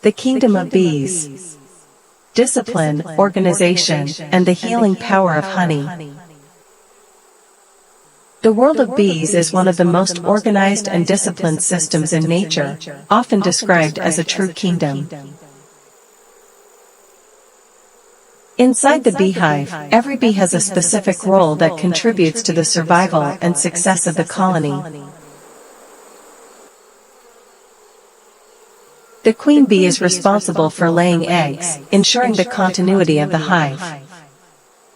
The kingdom of bees. Discipline, organization, and the healing power of honey. The world of bees is one of the most organized and disciplined systems in nature, often described as a true kingdom. Inside the beehive, every bee has a specific role that contributes to the survival and success of the colony. The queen bee is responsible for laying eggs, ensuring the continuity of the hive.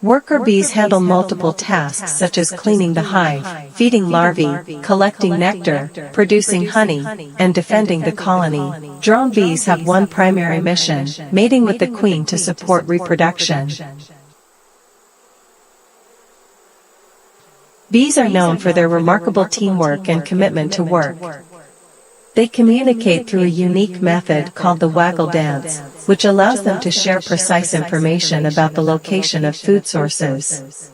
Worker bees handle multiple tasks such as cleaning the hive, feeding larvae, collecting nectar, producing honey, and defending the colony. Drone bees have one primary mission, mating with the queen to support reproduction. Bees are known for their remarkable teamwork and commitment to work. They communicate through a unique method called the waggle dance, which allows them to share precise information about the location of food sources.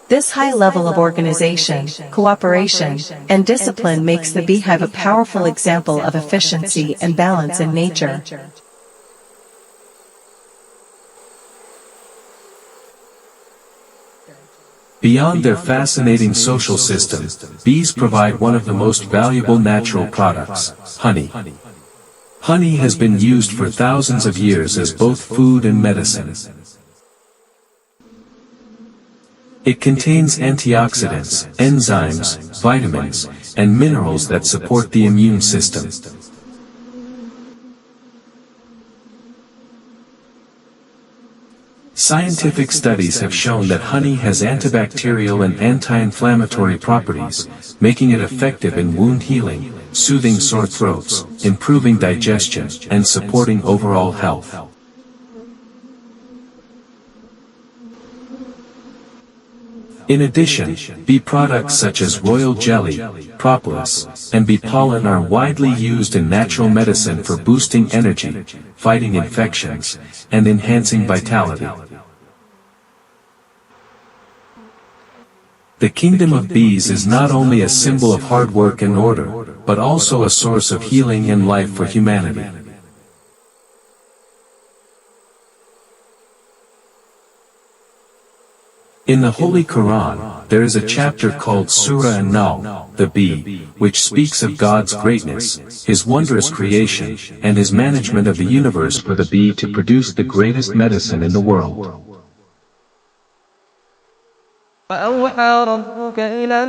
This high level of organization, cooperation, and discipline makes the beehive a powerful example of efficiency and balance in nature. Beyond their fascinating social system, bees provide one of the most valuable natural products, honey. Honey has been used for thousands of years as both food and medicine. It contains antioxidants, enzymes, vitamins, and minerals that support the immune system. Scientific studies have shown that honey has antibacterial and anti-inflammatory properties, making it effective in wound healing, soothing sore throats, improving digestion, and supporting overall health. In addition, bee products such as royal jelly, propolis, and bee pollen are widely used in natural medicine for boosting energy, fighting infections, and enhancing vitality. The kingdom of bees is not only a symbol of hard work and order, but also a source of healing and life for humanity. In the Holy Quran, there is a chapter called Surah An-Nahl, the bee, which speaks of God's greatness, His wondrous creation, and His management of the universe for the bee to produce the greatest medicine in the world. وأوحى ربك إلى